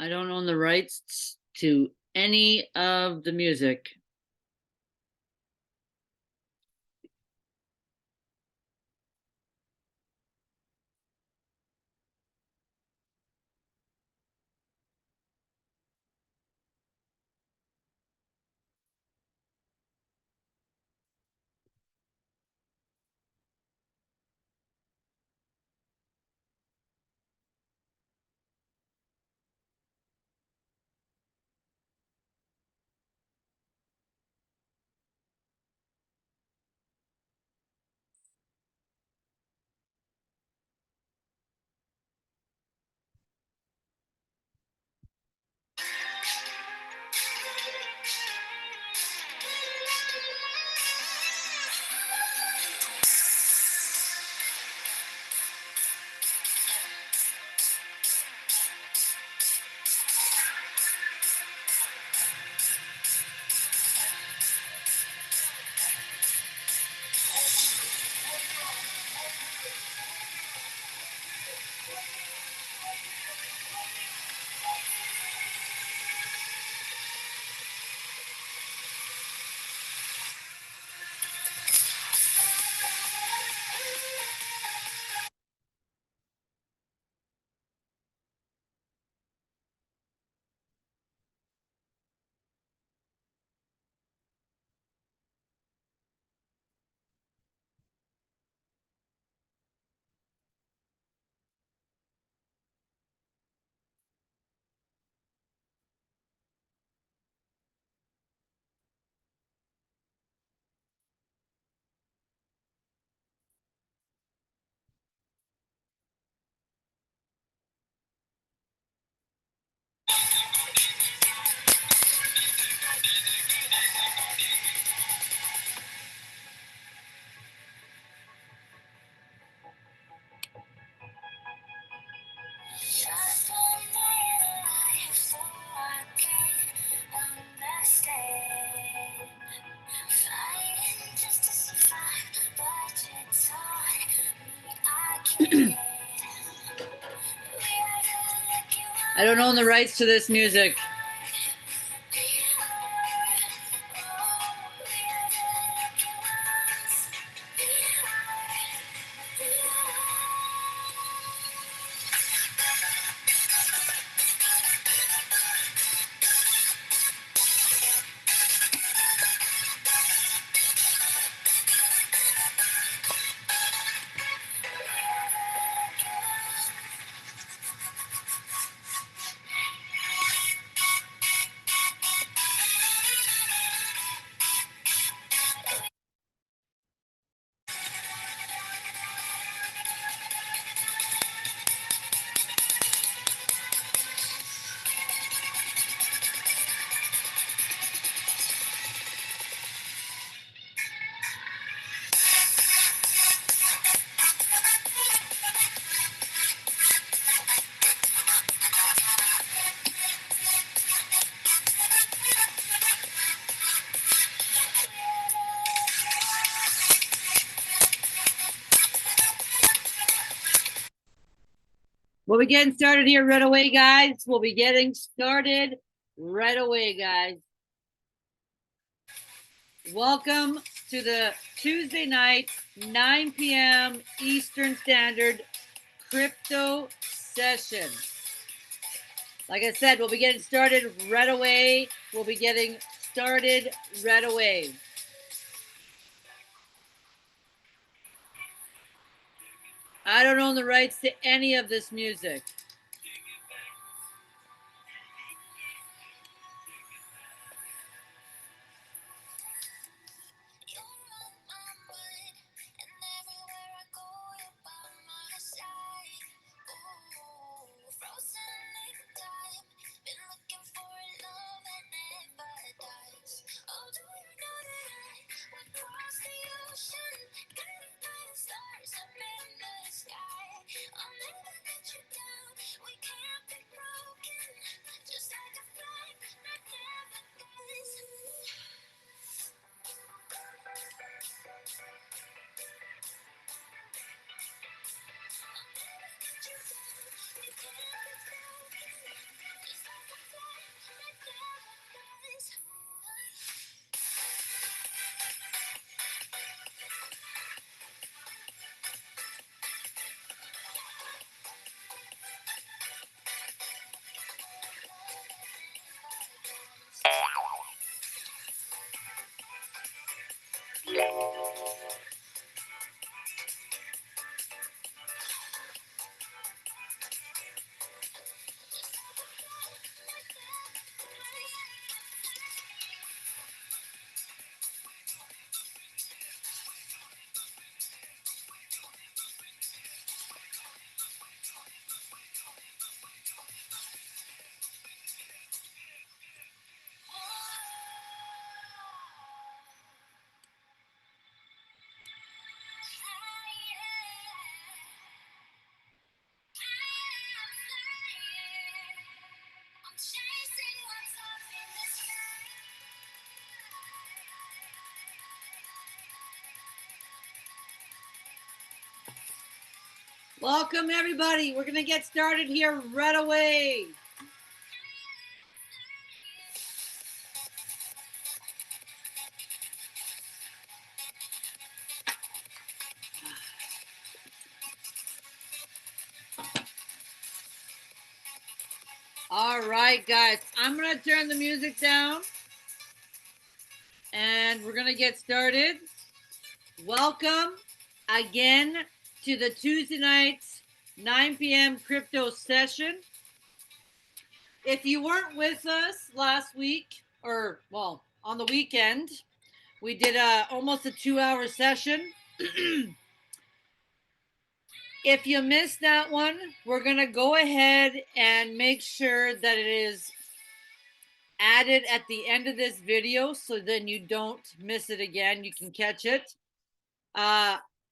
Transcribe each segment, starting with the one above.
I don't own the rights to any of the music. I don't own the rights to this music. We'll be getting started here right away, guys. We'll be getting started right away, guys. Welcome to the Tuesday night, 9 p.m. Eastern Standard crypto session. Like I said, we'll be getting started right away. We'll be getting started right away. I don't own the rights to any of this music. Welcome, everybody. We're going to get started here right away. All right, guys. I'm going to turn the music down. And we're going to get started. Welcome again to the Tuesday nights 9 p.m. crypto session. If you weren't with us last week, or well, on the weekend, we did almost a 2-hour session. If you missed that one, we're going to go ahead and make sure that it is added at the end of this video so then you don't miss it again. You can catch it.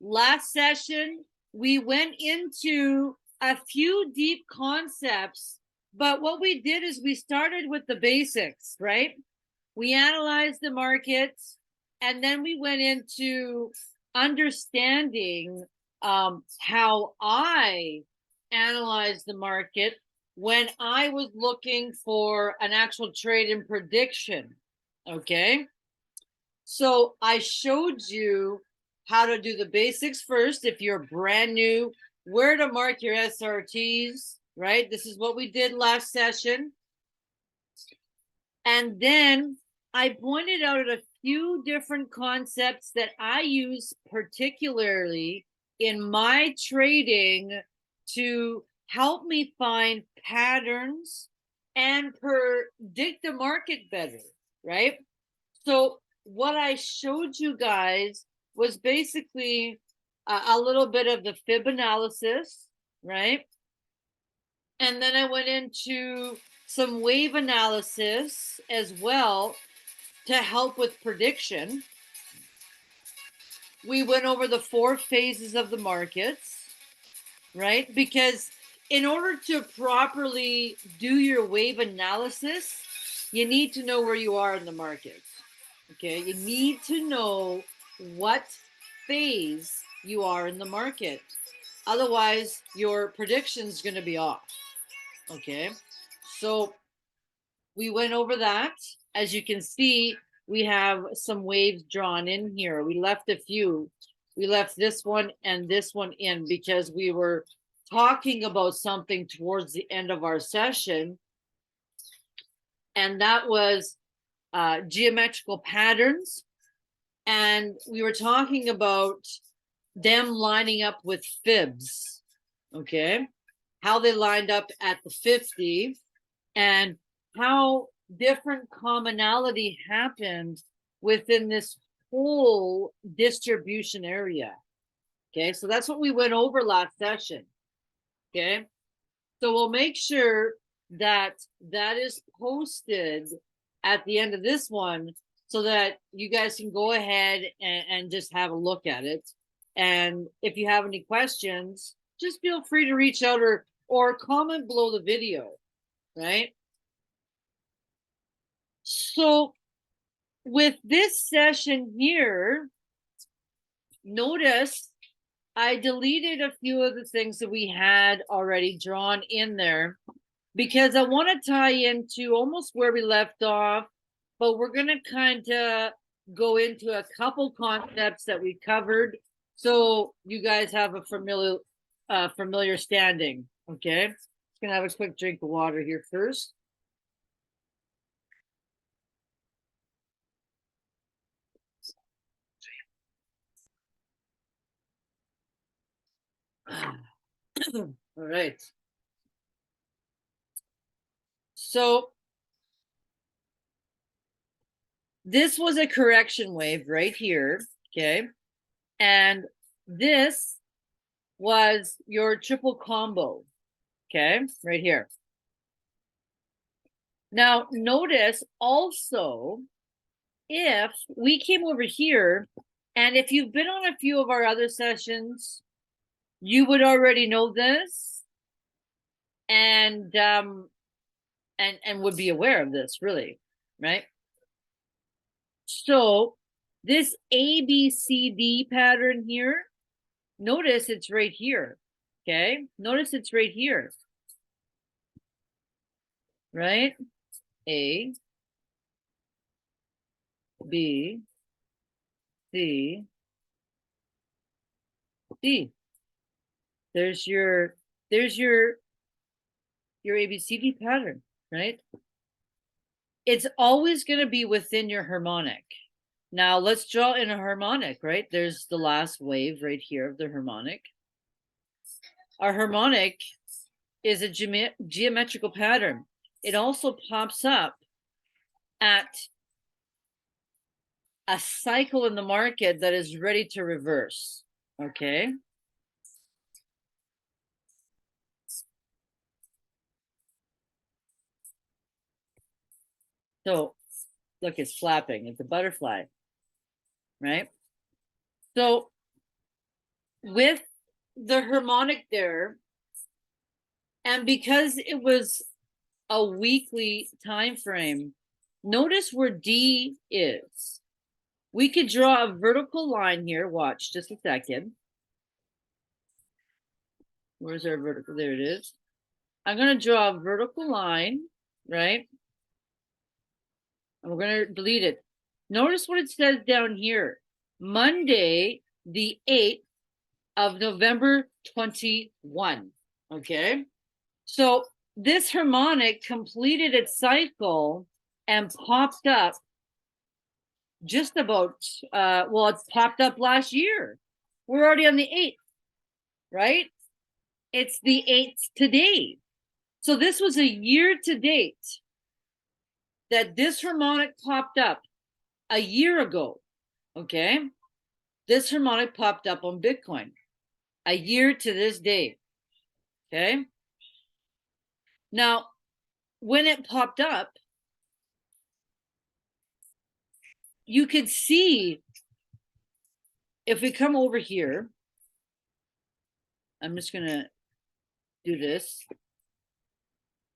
Last session, we went into a few deep concepts, but what we did is we started with the basics, right? We analyzed the markets, and then we went into understanding how I analyzed the market when I was looking for an actual trade and prediction. Okay. So I showed you how to do the basics first. If you're brand new, where to mark your SRTs, right? This is what we did last session. And then I pointed out a few different concepts that I use particularly in my trading to help me find patterns and predict the market better, right? So what I showed you guys was basically a little bit of the fib analysis, right? And then I went into some wave analysis as well to help with prediction. We went over the 4 phases of the markets, right? Because in order to properly do your wave analysis, you need to know where you are in the market. Okay, you need to know what phase you are in the market. Otherwise, your prediction is going to be off. Okay, so we went over that. As you can see, we have some waves drawn in here. We left a few. We left this one and this one in because we were talking about something towards the end of our session. And that was geometrical patterns. And we were talking about them lining up with fibs. Okay. How they lined up at the 50 and how different commonality happened within this whole distribution area. Okay, so that's what we went over last session. Okay, so we'll make sure that that is posted at the end of this one so that you guys can go ahead and just have a look at it. And if you have any questions, just feel free to reach out or comment below the video, right? So with this session here, notice I deleted a few of the things that we had already drawn in there because I want to tie into almost where we left off, but we're going to kind of go into a couple concepts that we covered so you guys have a familiar standing. Okay, just gonna have a quick drink of water here first. All right. So this was a correction wave right here, okay? And this was your triple combo, okay? Right here. Now, notice also, if we came over here, and if you've been on a few of our other sessions, you would already know this, and would be aware of this, really, right? So this ABCD pattern here, notice it's right here, okay? Notice it's right here, right? A, B, C, D. There's your ABCD pattern, right? It's always going to be within your harmonic. Now let's draw in a harmonic, right? There's the last wave right here of the harmonic. Our harmonic is a geometrical pattern. It also pops up at a cycle in the market that is ready to reverse, okay? So look, it's flapping. It's a butterfly, right? So with the harmonic there, and because it was a weekly time frame, notice where D is. We could draw a vertical line here. Watch just a second. Where's our vertical? There it is. I'm going to draw a vertical line, right? And we're going to delete it. Notice what it says down here. Monday, the 8th of November 21. Okay. So this harmonic completed its cycle and popped up just about, well, it popped up last year. We're already on the 8th, right? It's the 8th today. So this was a year to date that this harmonic popped up a year ago, okay? This harmonic popped up on Bitcoin a year to this day, okay? Now, when it popped up, you could see, if we come over here, I'm just gonna do this.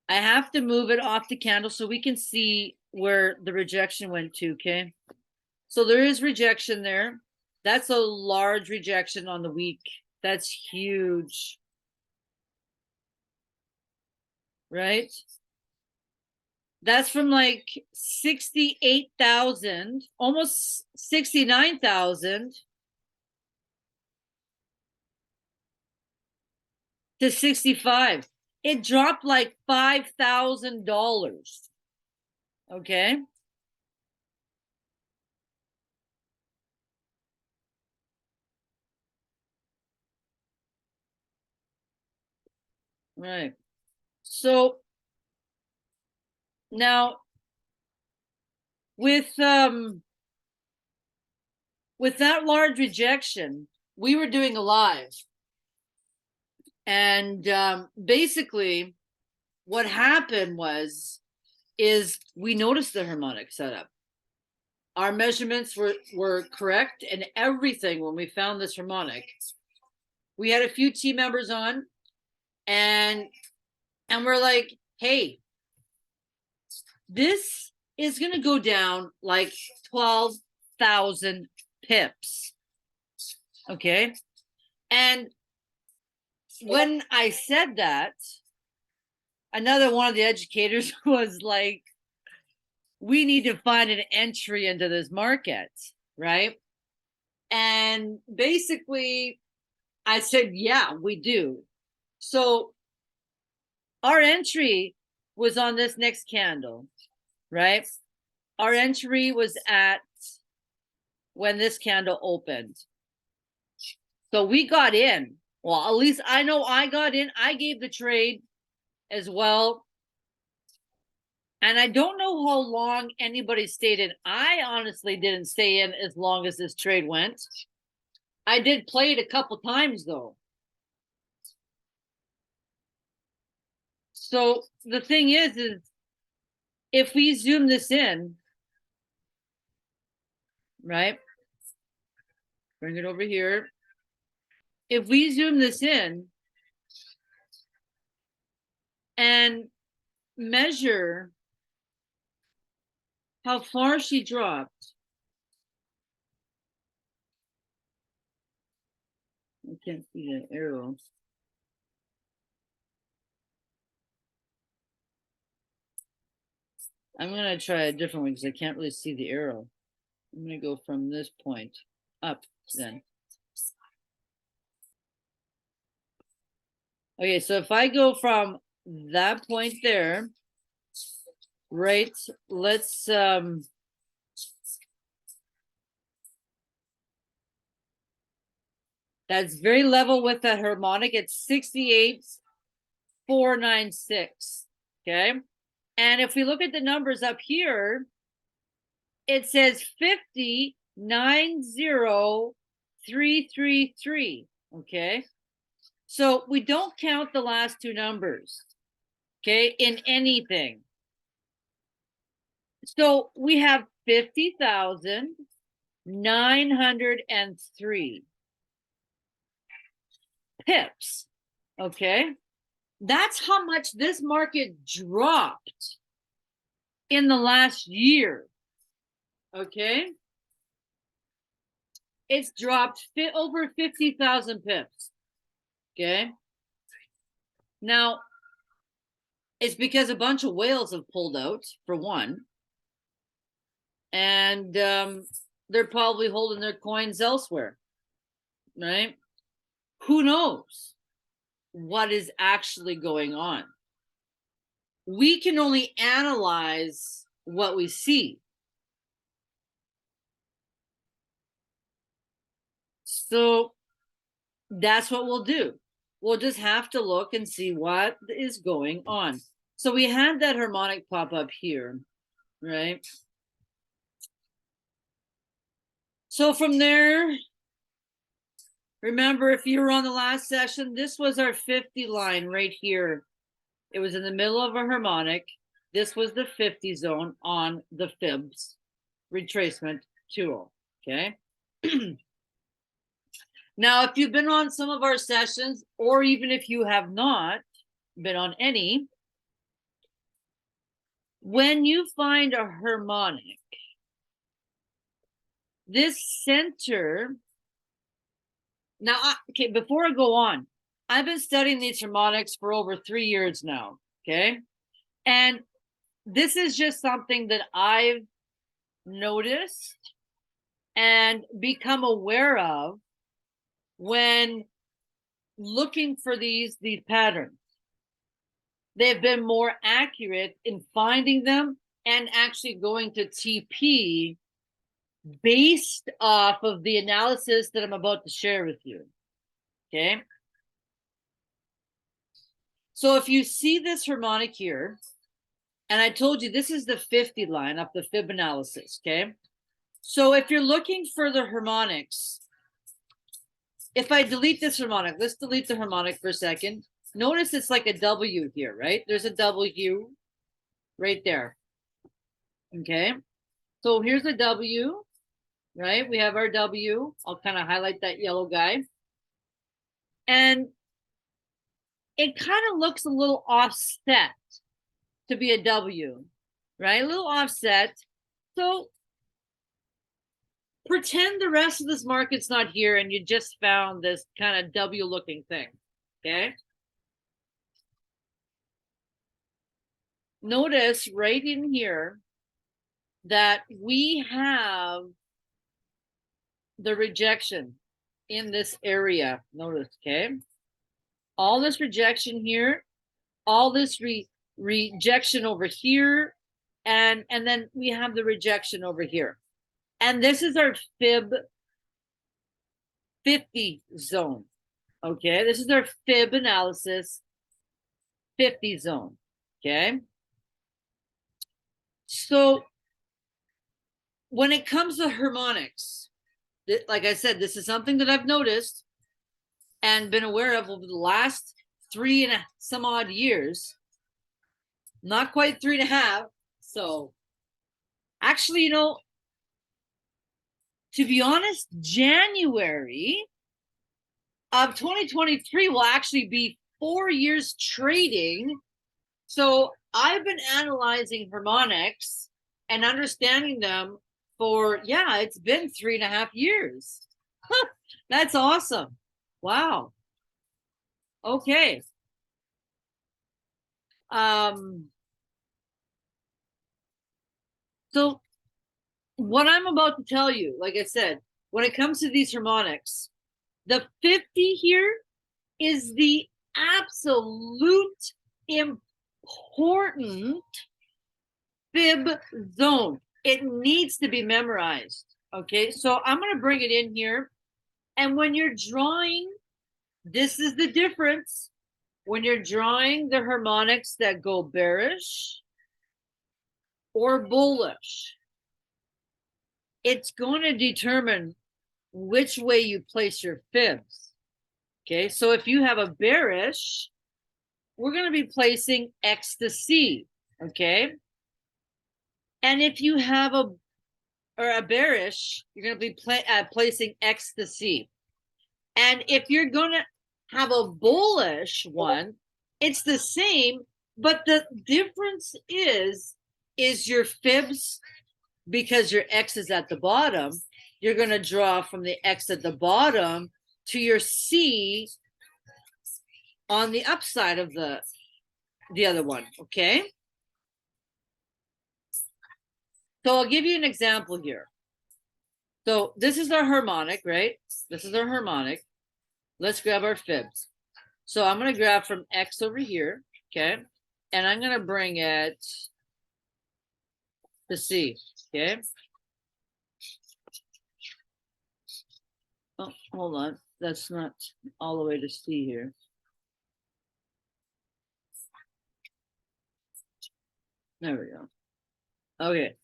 I have to move it off the candle so we can see where the rejection went to, okay? So there is rejection there. That's a large rejection on the week. That's huge, right? That's from like 68,000, almost 69,000 to 65. It dropped like $5,000. Okay. Right. So now with that large rejection, we were doing a live. And basically what happened is we noticed the harmonic setup. Our measurements were correct and everything when we found this harmonic. We had a few team members on, and we're like, hey, this is going to go down like 12,000 pips. Okay. And when I said that, another one of the educators was like, we need to find an entry into this market, right? And basically, I said, yeah, we do. So our entry was on this next candle, right? Our entry was at when this candle opened. So we got in Well, at least I know I got in. I gave the trade as well. And I don't know how long anybody stayed in. I honestly didn't stay in as long as this trade went. I did play it a couple times though. So the thing is if we zoom this in, right? Bring it over here. If we zoom this in and measure how far she dropped. I can't see the arrow. I'm going to try a different one because I can't really see the arrow. I'm going to go from this point up then. Okay, so if I go from that point there, right, let's that's very level with the harmonic. It's 68,496. Okay. And if we look at the numbers up here, it says 50,90,333. Okay. So we don't count the last two numbers. Okay. In anything. So we have 50,903 pips. Okay. That's how much this market dropped in the last year. Okay. It's dropped over 50,000 pips. Okay. Now, it's because a bunch of whales have pulled out, for one. And they're probably holding their coins elsewhere. Right? Who knows what is actually going on? We can only analyze what we see. So that's what we'll do. We'll just have to look and see what is going on. So we had that harmonic pop up here, right? So from there, remember, if you were on the last session, this was our 50 line right here. It was in the middle of a harmonic. This was the 50 zone on the Fibs retracement tool, okay? Now, if you've been on some of our sessions, or even if you have not been on any, when you find a harmonic, this center, now, okay, before I go on, I've been studying these harmonics for over 3 years now, okay? And this is just something that I've noticed and become aware of when looking for these patterns. They've been more accurate in finding them and actually going to TP based off of the analysis that I'm about to share with you. Okay. So if you see this harmonic here, and I told you this is the 50 line up the fib analysis. Okay. So if you're looking for the harmonics, if I delete this harmonic, let's delete the harmonic for a second. Notice it's like a W here, right? There's a W right there. Okay. So here's a W, right? We have our W. I'll kind of highlight that yellow guy. And it kind of looks a little offset to be a W, right? A little offset. So pretend the rest of this market's not here and you just found this kind of W looking thing, okay? Notice right in here that we have the rejection in this area. Notice, okay? All this rejection here, all this rejection over here, and then we have the rejection over here. And this is our fib 50 zone, Okay, this is our fib analysis, 50 zone. Okay. So when it comes to harmonics, like I said, this is something that I've noticed and been aware of over the last 3 and some odd years. Not quite 3.5. So actually, to be honest, January of 2023 will actually be 4 years trading. So I've been analyzing harmonics and understanding them for, yeah, it's been 3.5 years. That's awesome. Wow. Okay. So what I'm about to tell you, like I said, when it comes to these harmonics, the 50 here is the absolute important fib zone. It needs to be memorized. Okay, so I'm going to bring it in here. And when you're drawing, this is the difference. When you're drawing the harmonics that go bearish or bullish, it's going to determine which way you place your fibs. Okay, so if you have a bearish, we're going to be placing X to C. Okay, and if you have a bearish, you're going to be placing X to C. And if you're going to have a bullish one, it's the same, but the difference is your fibs, because your X is at the bottom, you're going to draw from the X at the bottom to your C on the upside of the other one. Okay. So I'll give you an example here. So this is our harmonic, right? This is our harmonic. Let's grab our fibs. So I'm going to grab from X over here. Okay. And I'm going to bring it to C. Okay. Oh, hold on. That's not all the way to C here. There we go. Okay.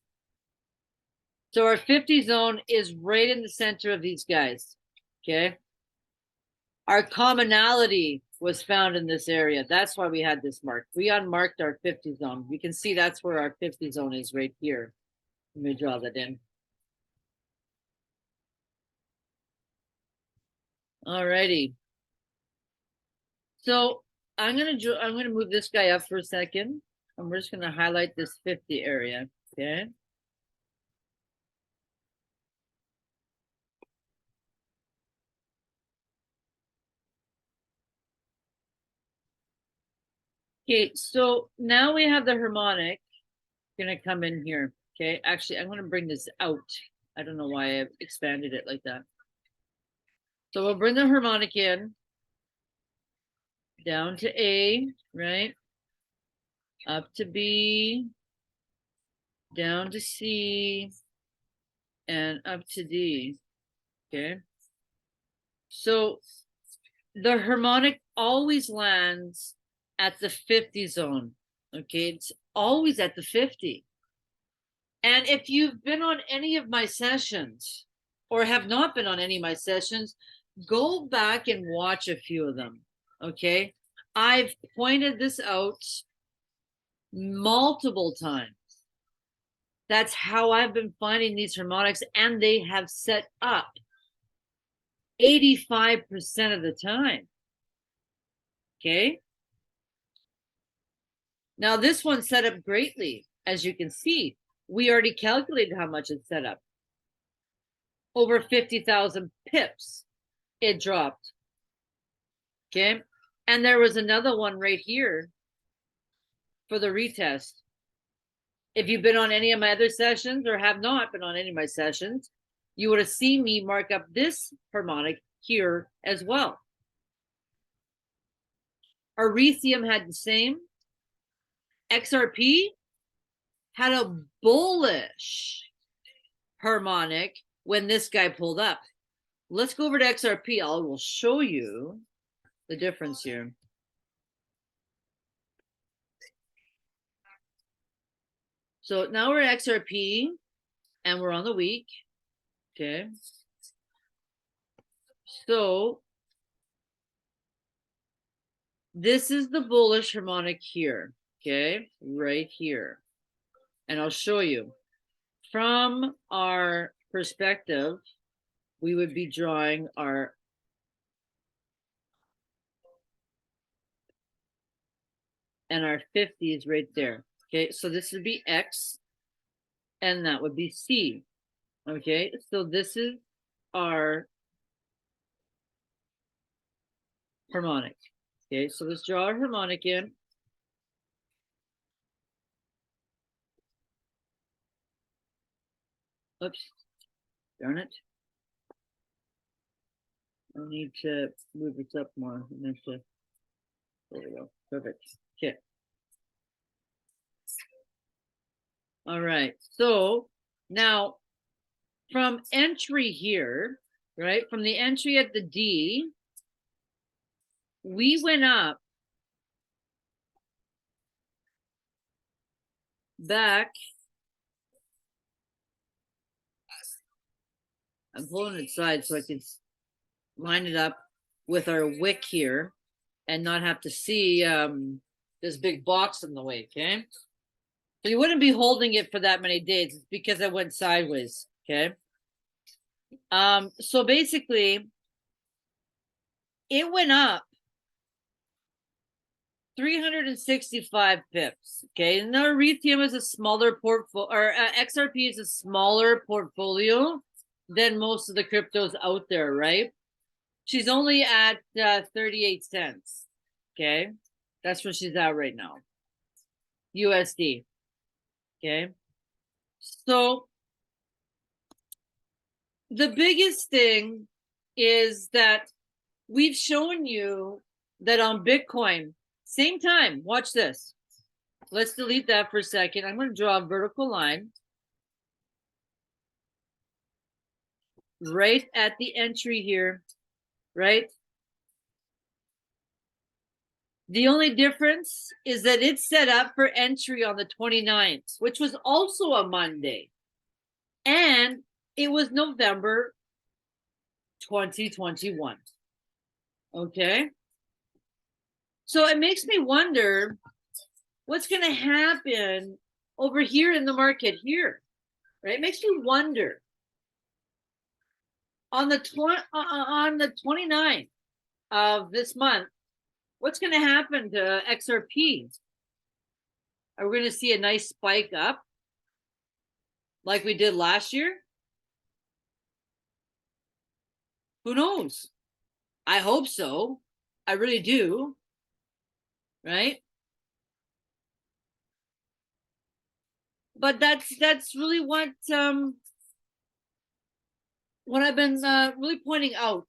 So our 50 zone is right in the center of these guys. Okay. Our commonality was found in this area. That's why we had this marked. We unmarked our 50 zone. You can see that's where our 50 zone is, right here. Let me draw that in. Alrighty. So I'm gonna move this guy up for a second. And we're just gonna highlight this 50 area. Okay. Okay, so now we have the harmonic gonna come in here. Okay, actually, I'm gonna bring this out. I don't know why I've expanded it like that. So we'll bring the harmonic in, down to A, right? Up to B, down to C, and up to D. Okay. So the harmonic always lands at the 50 zone. Okay, it's always at the 50. And if you've been on any of my sessions or have not been on any of my sessions, go back and watch a few of them. Okay, I've pointed this out multiple times. That's how I've been finding these harmonics, and they have set up 85% of the time. Okay. Now this one set up greatly. As you can see, we already calculated how much it set up. Over 50,000 pips it dropped. Okay. And there was another one right here for the retest. If you've been on any of my other sessions or have not been on any of my sessions, you would have seen me mark up this harmonic here as well. Erythium had the same. XRP had a bullish harmonic when this guy pulled up. Let's go over to XRP. I will show you the difference here. So now we're at XRP and we're on the week. Okay. So this is the bullish harmonic here. Okay. Right here. And I'll show you. From our perspective, we would be drawing our and our 50s right there. Okay, so this would be X and that would be C. Okay, so this is our harmonic. Okay, so let's draw our harmonic in. Oops, darn it. I need to move this up more. There we go. Perfect. Okay. All right. So now from entry here, right? From the entry at the D, we went up back. I'm pulling it aside so I can line it up with our wick here and not have to see this big box in the way, okay? So you wouldn't be holding it for that many days. It's because I went sideways, okay? So basically, it went up 365 pips, okay? And now Ethereum is a smaller portfolio, or XRP is a smaller portfolio than most of the cryptos out there, right? She's only at 38 cents, okay? That's where she's at right now. USD, okay? So the biggest thing is that we've shown you that on Bitcoin, same time, watch this. Let's delete that for a second. I'm going to draw a vertical line right at the entry here, right? The only difference is that it's set up for entry on the 29th, which was also a Monday. And it was November 2021. Okay. So it makes me wonder what's going to happen over here in the market here, right? It makes me wonder on the 29th of this month, what's going to happen to XRP? Are we going to see a nice spike up like we did last year? Who knows? I hope so. I really do. Right? But that's really what I've been really pointing out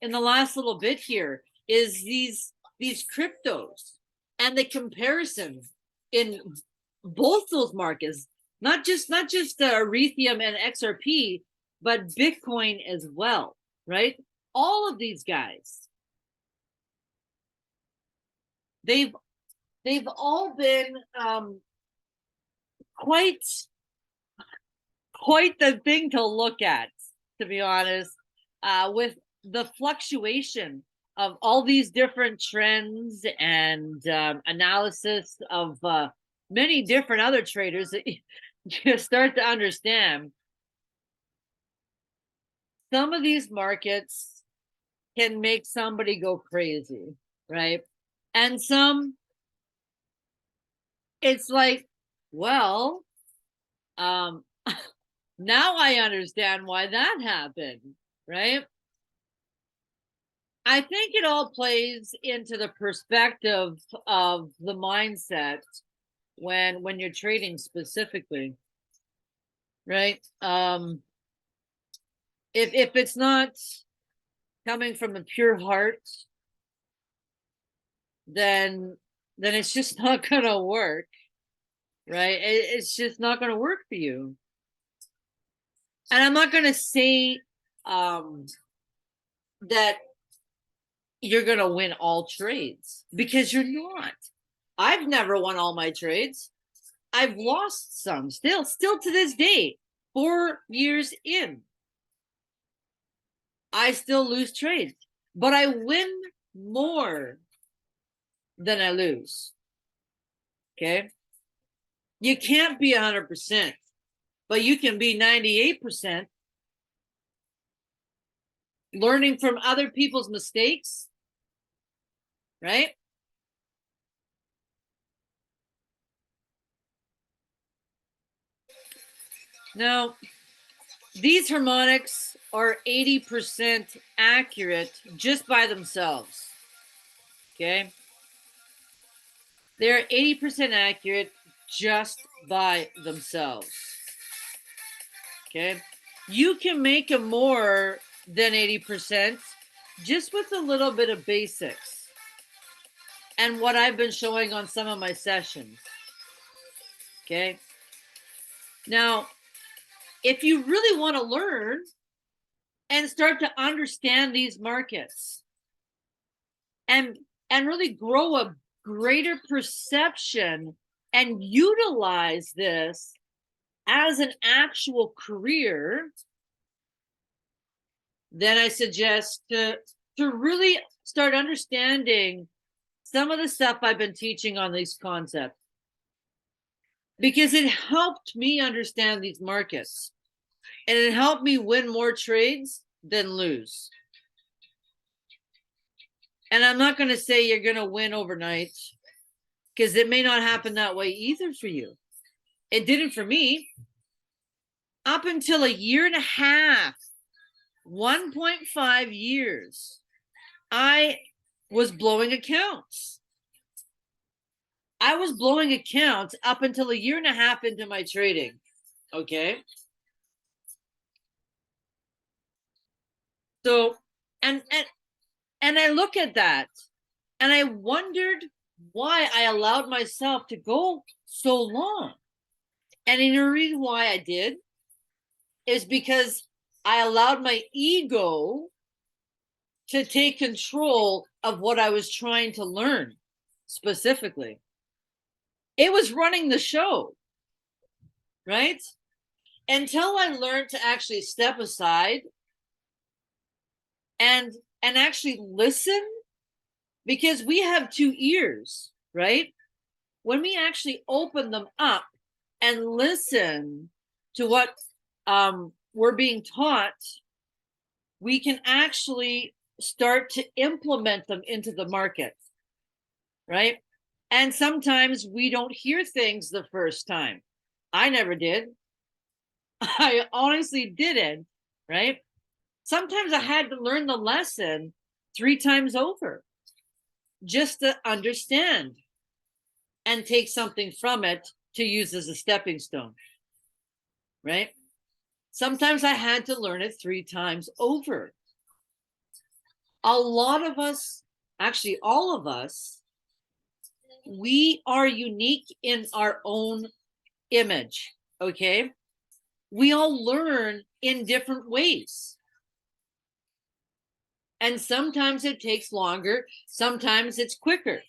in the last little bit here is these cryptos and the comparison in both those markets, not just Ethereum and XRP, but Bitcoin as well, right? All of these guys, they've all been quite the thing to look at, to be honest, with the fluctuation of all these different trends and analysis of many different other traders that you start to understand. Some of these markets can make somebody go crazy, right? And some, it's like, well, now I understand why that happened, right? I think it all plays into the perspective of the mindset when you're trading specifically, right? If it's not coming from a pure heart, then it's just not gonna work, right? It's just not gonna work for you. And I'm not gonna say that you're going to win all trades, because you're not. I've never won all my trades. I've lost some still to this day, 4 years in. I still lose trades, but I win more than I lose. Okay. You can't be 100%, but you can be 98%. Learning from other people's mistakes, right? Now, these harmonics are 80% accurate just by themselves. Okay. They're 80% accurate just by themselves. Okay. You can make them more than 80% just with a little bit of basics and what I've been showing on some of my sessions. Okay. Now, if you really want to learn and start to understand these markets and really grow a greater perception and utilize this as an actual career, then I suggest to really start understanding some of the stuff I've been teaching on these concepts, because it helped me understand these markets and it helped me win more trades than lose. And I'm not going to say you're going to win overnight, because it may not happen that way either for you. It didn't for me. Up until a year and a half, 1.5 years, I was blowing accounts. I was blowing accounts up until a year and a half into my trading. Okay. So, and I look at that and I wondered why I allowed myself to go so long. And the reason why I did is because I allowed my ego to take control of what I was trying to learn specifically. It was running the show, right? Until I learned to actually step aside and actually listen, because we have 2 ears, right? When we actually open them up and listen to what we're being taught, we can actually start to implement them into the market, right? And sometimes we don't hear things the first time. I never did. I honestly didn't, right? Sometimes I had to learn the lesson 3 times over just to understand and take something from it to use as a stepping stone, right? Sometimes I had to learn it 3 times over. A lot of us, actually all of us, we are unique in our own image, okay? We all learn in different ways. And sometimes it takes longer, sometimes it's quicker.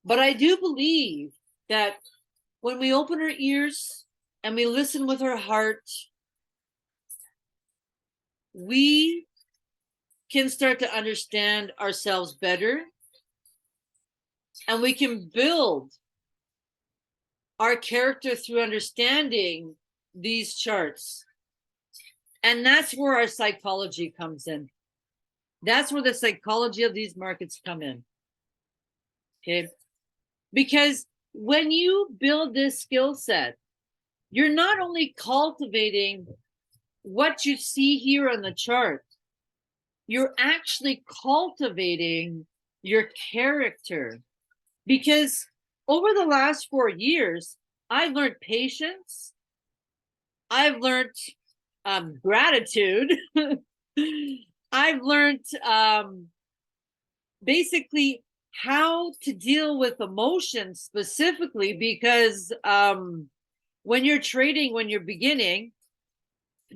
But I do believe that when we open our ears and we listen with our heart, we can start to understand ourselves better, and we can build our character through understanding these charts. And that's where our psychology comes in. That's where the psychology of these markets come in. Okay. Because when you build this skill set, you're not only cultivating what you see here on the chart, you're actually cultivating your character. Because over the last 4 years, I've learned patience. I've learned gratitude. I've learned basically how to deal with emotions specifically, because when you're trading, when you're beginning,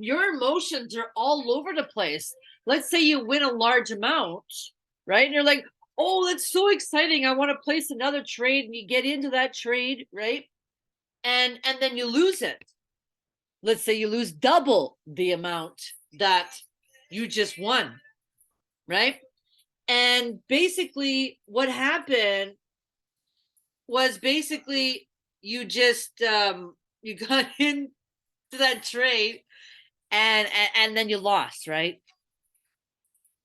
your emotions are all over the place. Let's say you win a large amount, right? And you're like, oh, that's so exciting. I want to place another trade. And you get into that trade, right? And then you lose it. Let's say you lose double the amount that you just won, right? And basically what happened was basically you just you got into that trade and then you lost, right?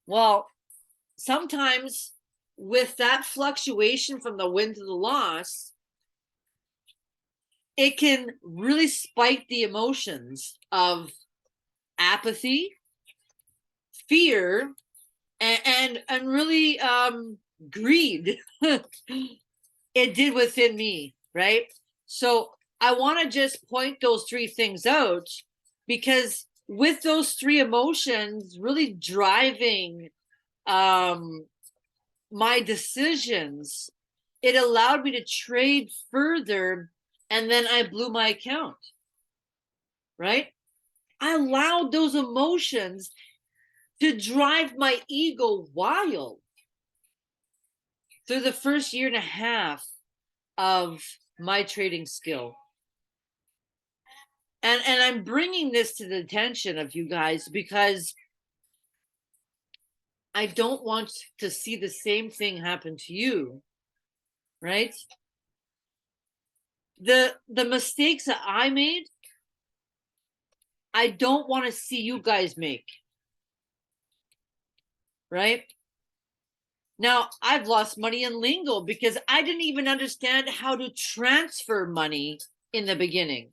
Well, sometimes with that fluctuation from the win to the loss, it can really spike the emotions of apathy, fear, and really greed. It did within me, right? So I want to just point those three things out, because with those three emotions really driving my decisions, it allowed me to trade further, and then I blew my account, right? I allowed those emotions to drive my ego wild through the first year and a half of my trading skill. And I'm bringing this to the attention of you guys because I don't want to see the same thing happen to you, right? The mistakes that I made, I don't want to see you guys make, right? Now, I've lost money in lingo because I didn't even understand how to transfer money in the beginning.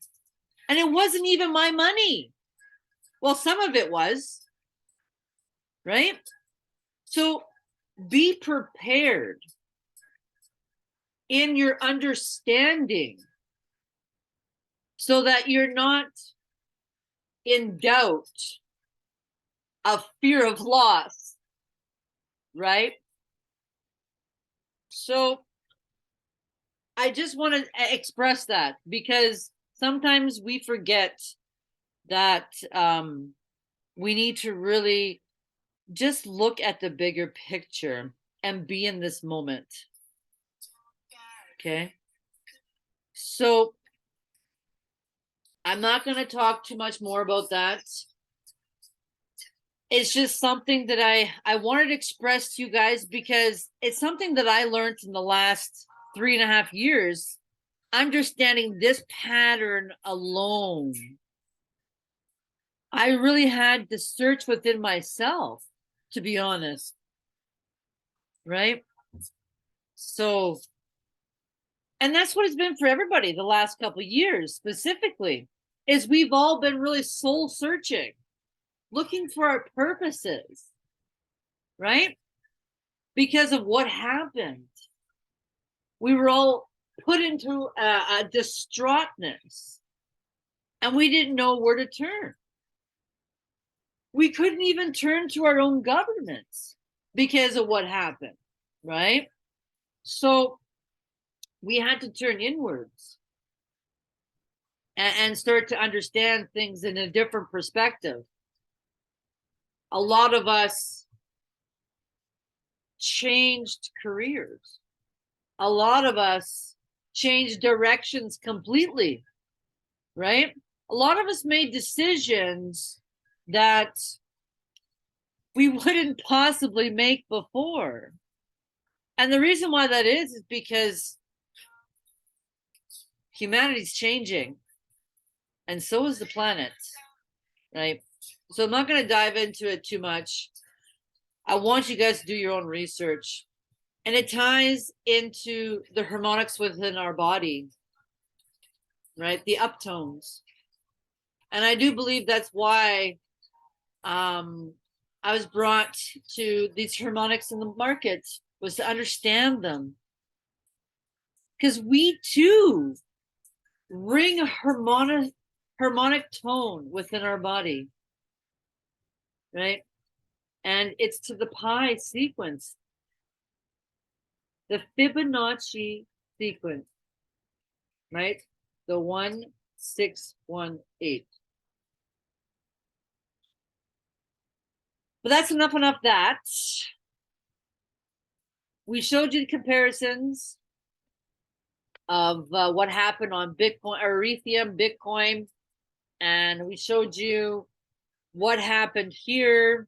And it wasn't even my money. Well, some of it was, right? So be prepared in your understanding so that you're not in doubt of fear of loss, right? So I just want to express that because sometimes we forget that we need to really just look at the bigger picture and be in this moment. Okay. So I'm not going to talk too much more about that. It's just something that I wanted to express to you guys because it's something that I learned in the last 3.5 years, understanding this pattern alone. I really had to search within myself, to be honest. Right? So, and that's what it's been for everybody the last couple of years specifically, is we've all been really soul searching, looking for our purposes, right? Because of what happened. We were all put into a distraughtness and we didn't know where to turn. We couldn't even turn to our own governments because of what happened, right? So we had to turn inwards and start to understand things in a different perspective. A lot of us changed careers. A lot of us changed directions completely, right? A lot of us made decisions that we wouldn't possibly make before. And the reason why that is because humanity's changing, and so is the planet, right? So I'm not going to dive into it too much. I want you guys to do your own research. And it ties into the harmonics within our body, right? The uptones. And I do believe that's why I was brought to these harmonics in the market, was to understand them. Because we too ring a harmonic tone within our body, right? And it's to the pi sequence, the Fibonacci sequence, right? The 1618. But that's enough that. We showed you the comparisons of what happened on Bitcoin, or Ethereum, Bitcoin, and we showed you what happened here.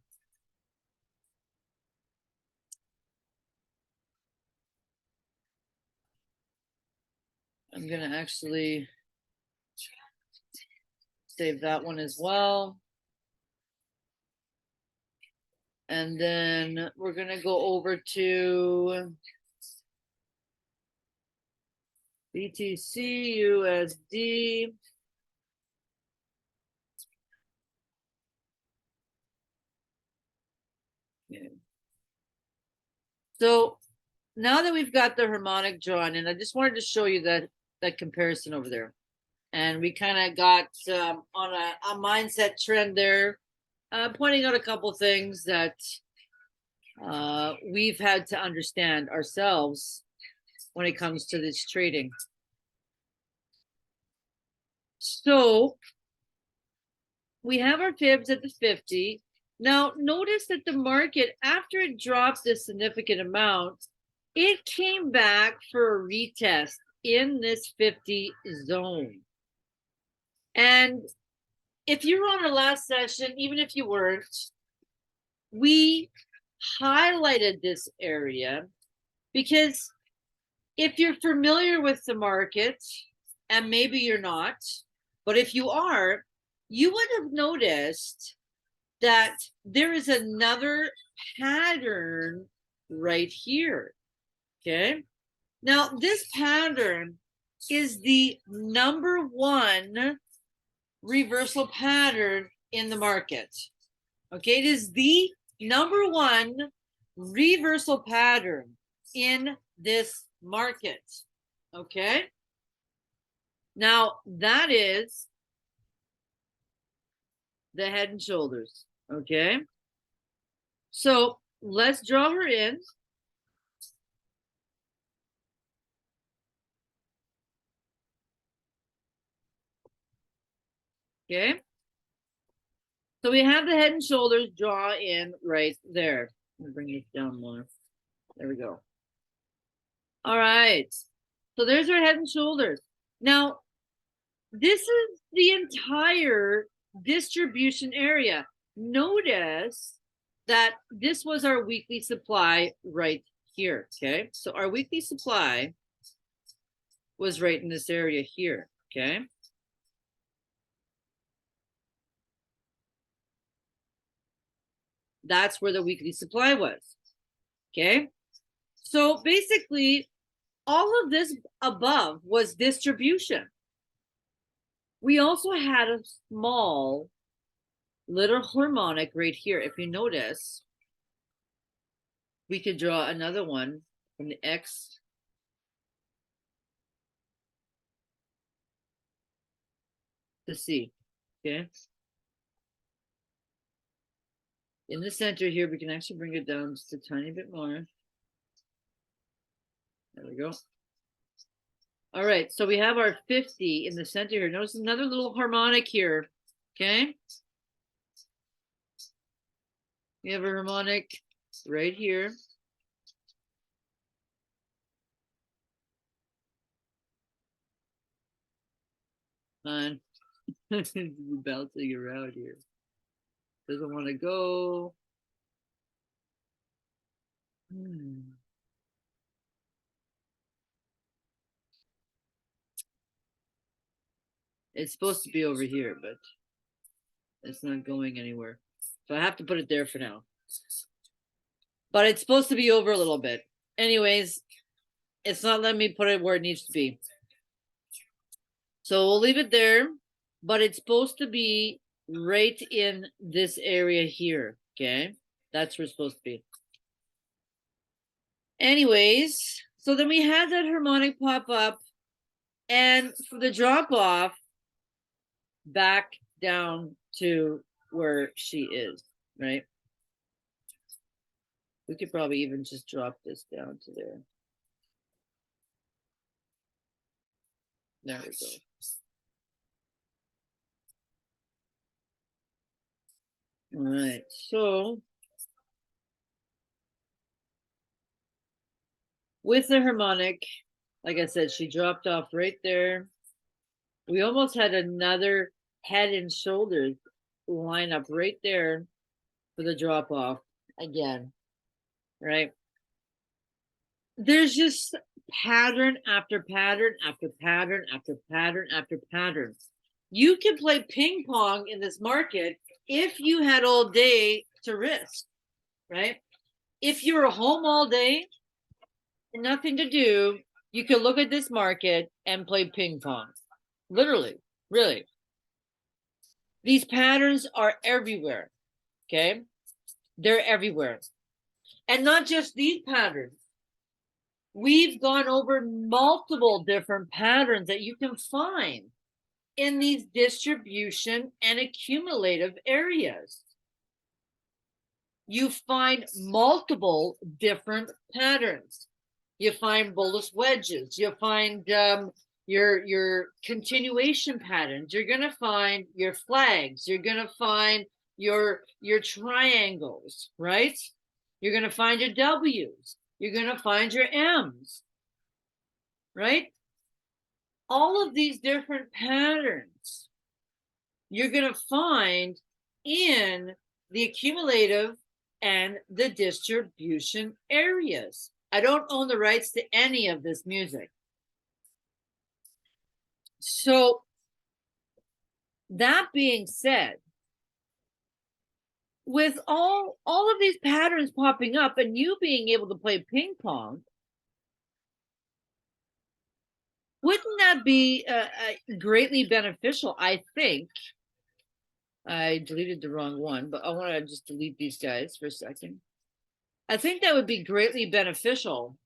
I'm going to actually save that one as well. And then we're going to go over to BTC USD. Okay. So now that we've got the harmonic drawn in, I just wanted to show you that comparison over there. And we kind of got on a mindset trend there, pointing out a couple things that we've had to understand ourselves when it comes to this trading. So we have our fibs at the 50. Now notice that the market, after it dropped a significant amount, it came back for a retest in this 50 zone. And if you were on our last session, even if you weren't, we highlighted this area because if you're familiar with the market, and maybe you're not, but if you are, you would have noticed that there is another pattern right here. Okay. Now, this pattern is the #1 reversal pattern in the market. Okay, it is the #1 reversal pattern in this market. Okay, now that is the Head and Shoulders. Okay, so let's draw her in. Okay, so we have the Head and Shoulders draw in right there. Let me bring it down more. There we go. All right, so there's our Head and Shoulders. Now, this is the entire distribution area. Notice that this was our weekly supply right here, okay? So our weekly supply was right in this area here, okay? That's where the weekly supply was, okay? So basically, all of this above was distribution. We also had a small little harmonic right here. If you notice, we could draw another one from the X to C, okay? In the center here, we can actually bring it down just a tiny bit more. There we go. All right, so we have our 50 in the center here. Notice another little harmonic here, okay? We have a harmonic right here. On bouncing around here. Doesn't want to go. It's supposed to be over here, but it's not going anywhere. So I have to put it there for now. But it's supposed to be over a little bit. Anyways, it's not letting me put it where it needs to be. So we'll leave it there, but it's supposed to be right in this area here, okay? That's where it's supposed to be. Anyways, so then we had that harmonic pop up, and for the drop off back down to where she is, right? We could probably even just drop this down to there. There we go. All right, so with the harmonic. Like I said, she dropped off right there. We almost had another head and shoulders line up right there for the drop off again, right? There's just pattern after pattern after pattern after pattern after pattern. You can play ping pong in this market if you had all day to risk, right? If you're home all day and nothing to do, you could look at this market and play ping pong. Literally, really. These patterns are everywhere, okay? They're everywhere. And not just these patterns. We've gone over multiple different patterns that you can find in these distribution and accumulative areas. You find multiple different patterns. You find bullish wedges. You find your continuation patterns. You're going to find your flags. You're going to find your triangles, right? You're going to find your W's. You're going to find your M's, right? All of these different patterns you're going to find in the accumulative and the distribution areas. I don't own the rights to any of this music. So that being said, with all of these patterns popping up and you being able to play ping pong, wouldn't that be greatly beneficial? I think I deleted the wrong one, but I want to just delete these guys for a second. I think that would be greatly beneficial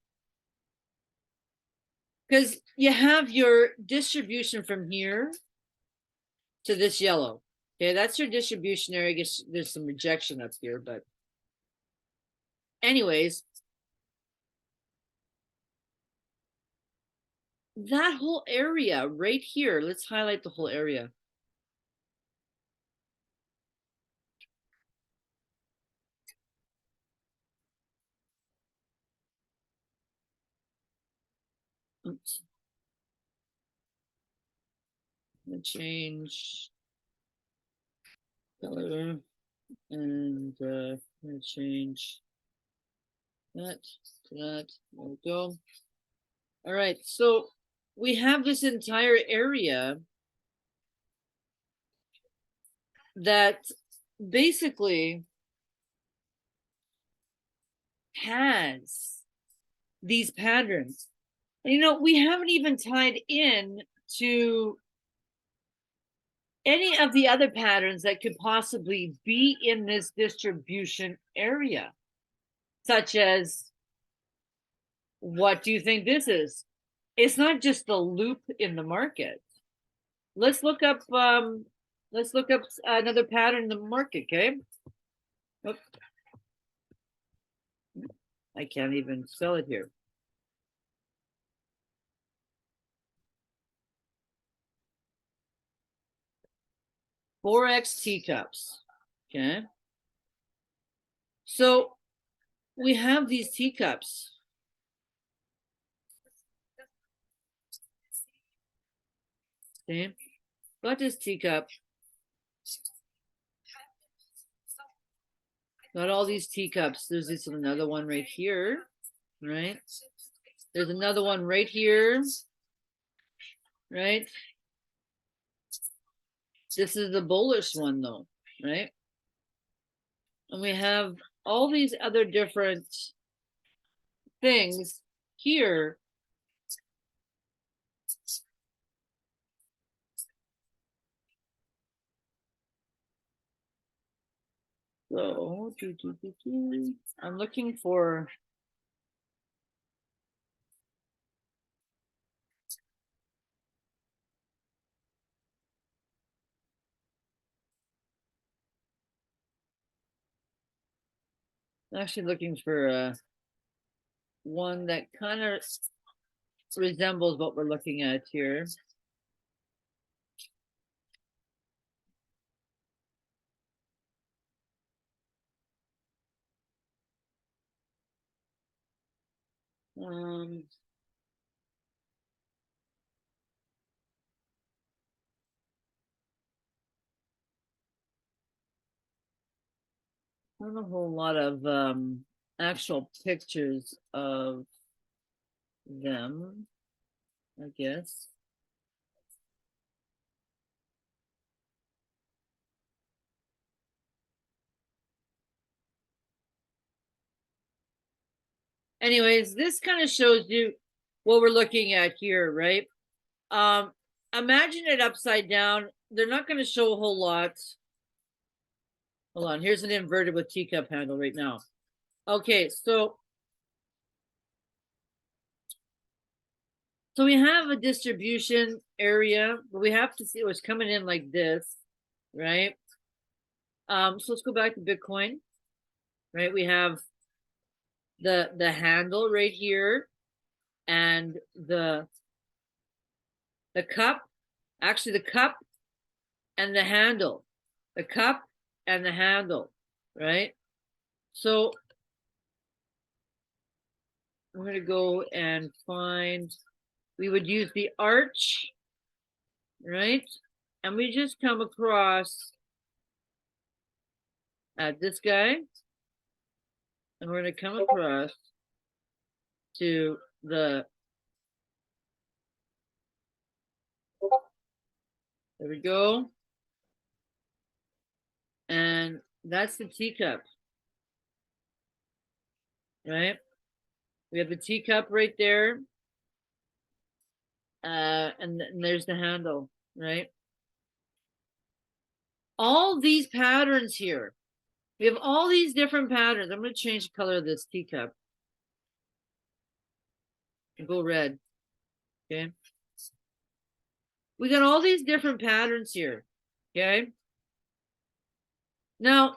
because you have your distribution from here to this yellow. Okay, that's your distribution area. I guess there's some rejection up here, but anyways, that whole area right here, let's highlight the whole area. Oops. I'm gonna change color and I'm gonna change that to that. There we go. All right, so we have this entire area that basically has these patterns. And, you know, we haven't even tied in to any of the other patterns that could possibly be in this distribution area, such as, what do you think this is? It's not just the loop in the market. Let's look up another pattern in the market, okay? Oops. I can't even spell it here. Forex teacups, okay? So we have these teacups. Okay, got this teacup. Got all these teacups. There's this another one right here, right? There's another one right here, right? This is the bullish one though, right? And we have all these other different things here. So I'm looking for one that kind of resembles what we're looking at here. Not a whole lot of actual pictures of them, I guess. Anyways, this kind of shows you what we're looking at here, right? Imagine it upside down. They're not going to show a whole lot. Hold on, here's an inverted with teacup handle right now. Okay, so we have a distribution area, but we have to see what's coming in like this, right? So let's go back to Bitcoin, right? We have the handle right here and the cup, actually the cup and the handle, the cup and the handle, right? So I'm going to go and find, we would use the arch, right? And we just come across at this guy, and we're going to come across to the, there we go. And that's the teacup, right? We have the teacup right there. And there's the handle, right? All these patterns here, we have all these different patterns. I'm going to change the color of this teacup and go red. Okay. We got all these different patterns here. Okay. Now,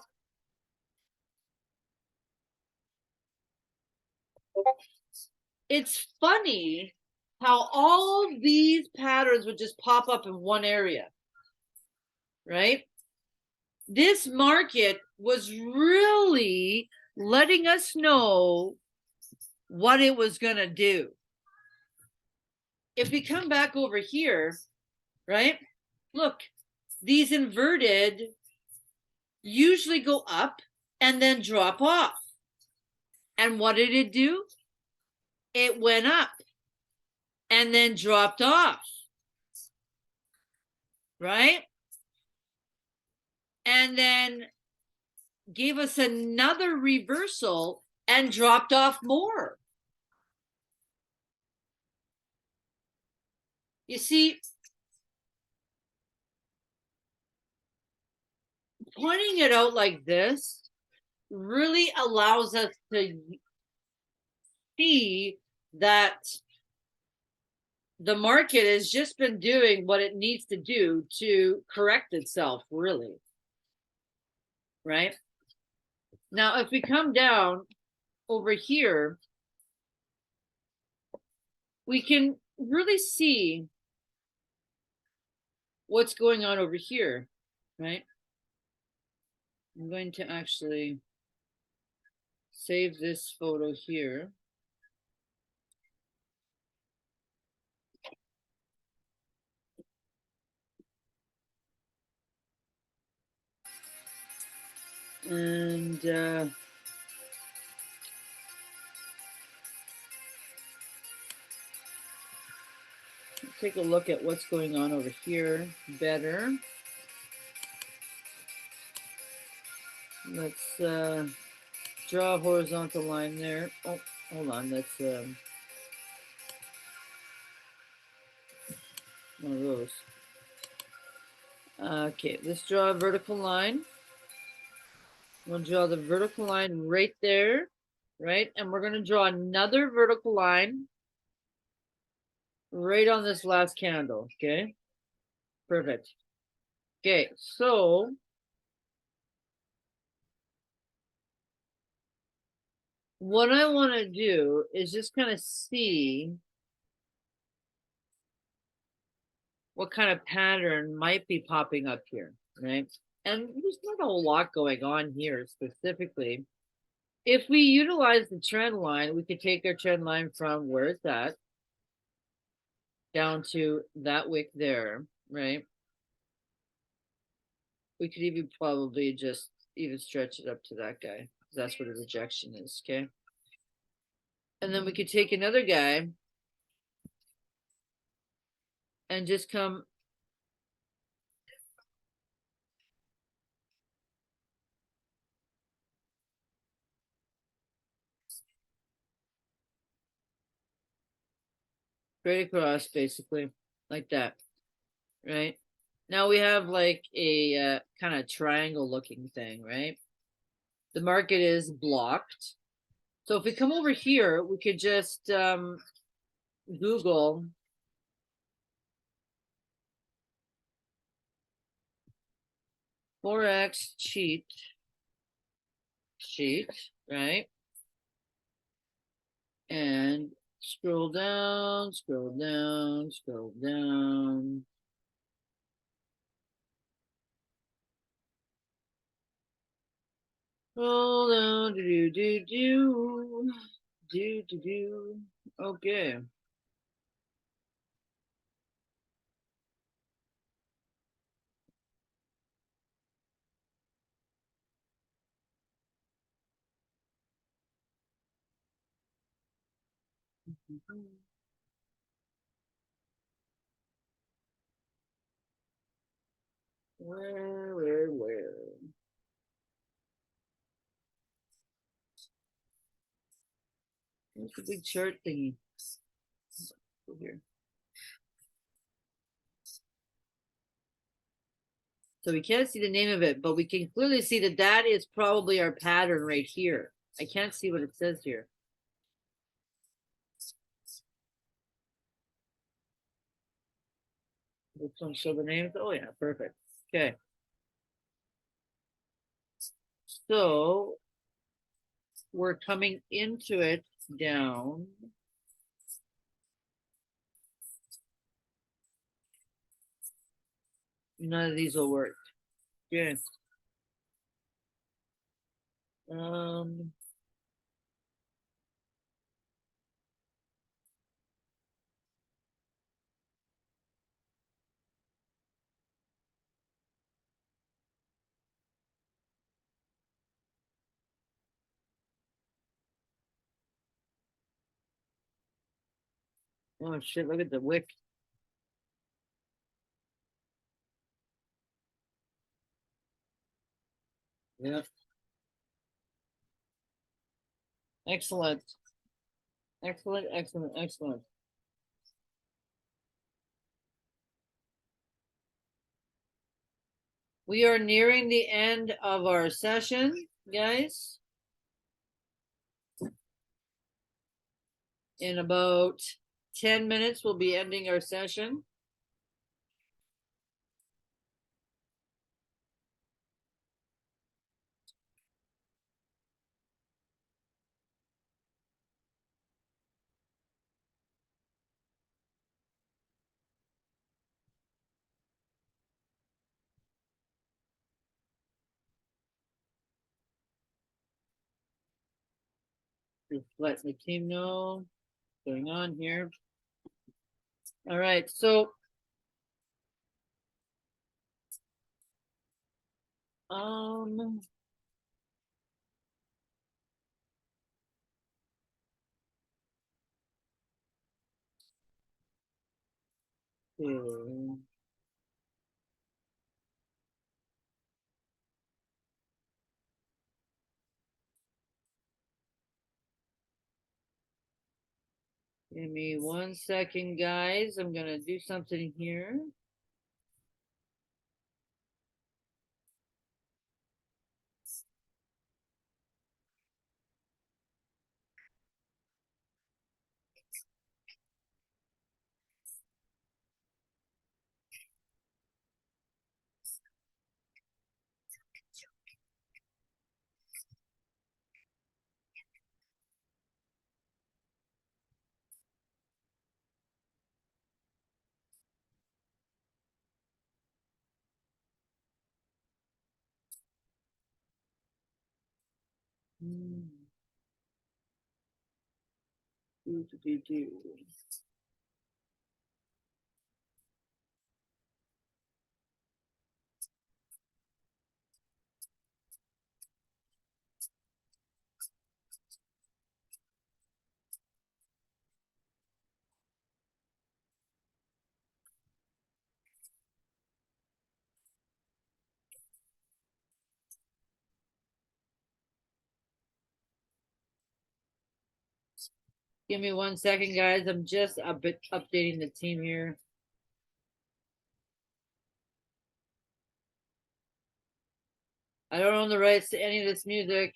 it's funny how all these patterns would just pop up in one area, right? This market was really letting us know what it was going to do. If we come back over here, right? Look, these inverted usually go up and then drop off. And what did it do? It went up and then dropped off, right? And then gave us another reversal and dropped off more. You see, pointing it out like this really allows us to see that the market has just been doing what it needs to do to correct itself, really. Right? Now, if we come down over here, we can really see what's going on over here, right? I'm going to actually save this photo here. And take a look at what's going on over here better. Let's draw a horizontal line there. Oh, hold on. That's one of those. Okay, let's draw a vertical line. We'll draw the vertical line right there, right? And we're going to draw another vertical line right on this last candle, okay? Perfect. Okay, so what I want to do is just kind of see what kind of pattern might be popping up here, right? And there's not a whole lot going on here specifically. if we utilize the trend line, we could take our trend line from where it's at down to that wick there, right? We could even probably just even stretch it up to that guy. That's where the rejection is, okay? And then we could take another guy and just come straight across, basically, like that, right? Now we have like a kind of triangle looking thing, right? The market is blocked. So if we come over here, we could just Google Forex cheat sheet, right? And scroll down, scroll down, scroll down. Scroll down, do do do do do do. Okay. Where? Where's the big chart thingy? Over here. So we can't see the name of it, but we can clearly see that that is probably our pattern right here. I can't see what it says here. This one show the names. Oh yeah, perfect. Okay. So we're coming into it down. None of these will work. Yeah. Um, oh shit, look at the wick. Yeah. Excellent. Excellent, excellent, excellent. We are nearing the end of our session, guys. In about 10 minutes, we'll be ending our session. Just let the team know what's going on here. All right, so um okay. Give me 1 second, guys. I'm gonna do something here. Give me 1 second, guys. I'm just a bit updating the team here. I don't own the rights to any of this music.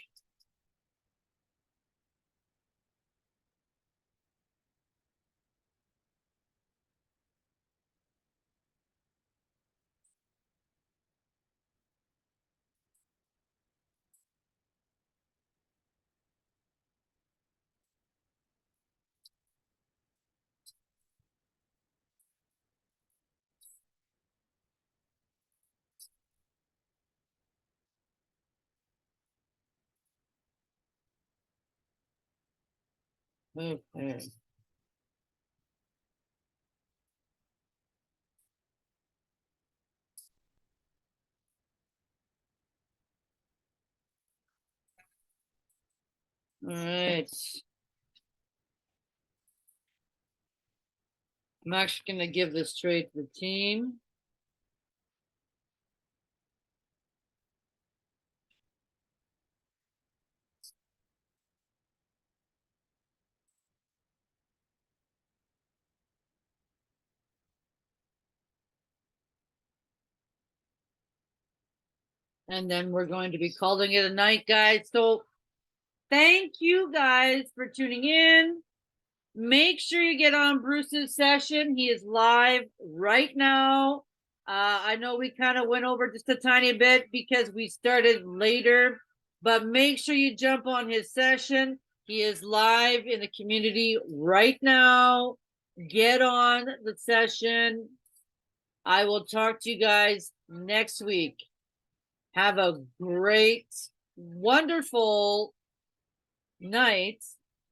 Okay. All right. I'm actually going to give this trade to the team. And then we're going to be calling it a night, guys. So thank you guys for tuning in. Make sure you get on Bruce's session. He is live right now. I know we kind of went over just a tiny bit because we started later, but make sure you jump on his session. He is live in the community right now. Get on the session. I will talk to you guys next week. Have a great, wonderful night.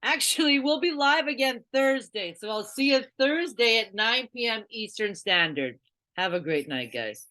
Actually, we'll be live again Thursday. So I'll see you Thursday at 9 p.m. Eastern Standard. Have a great night, guys.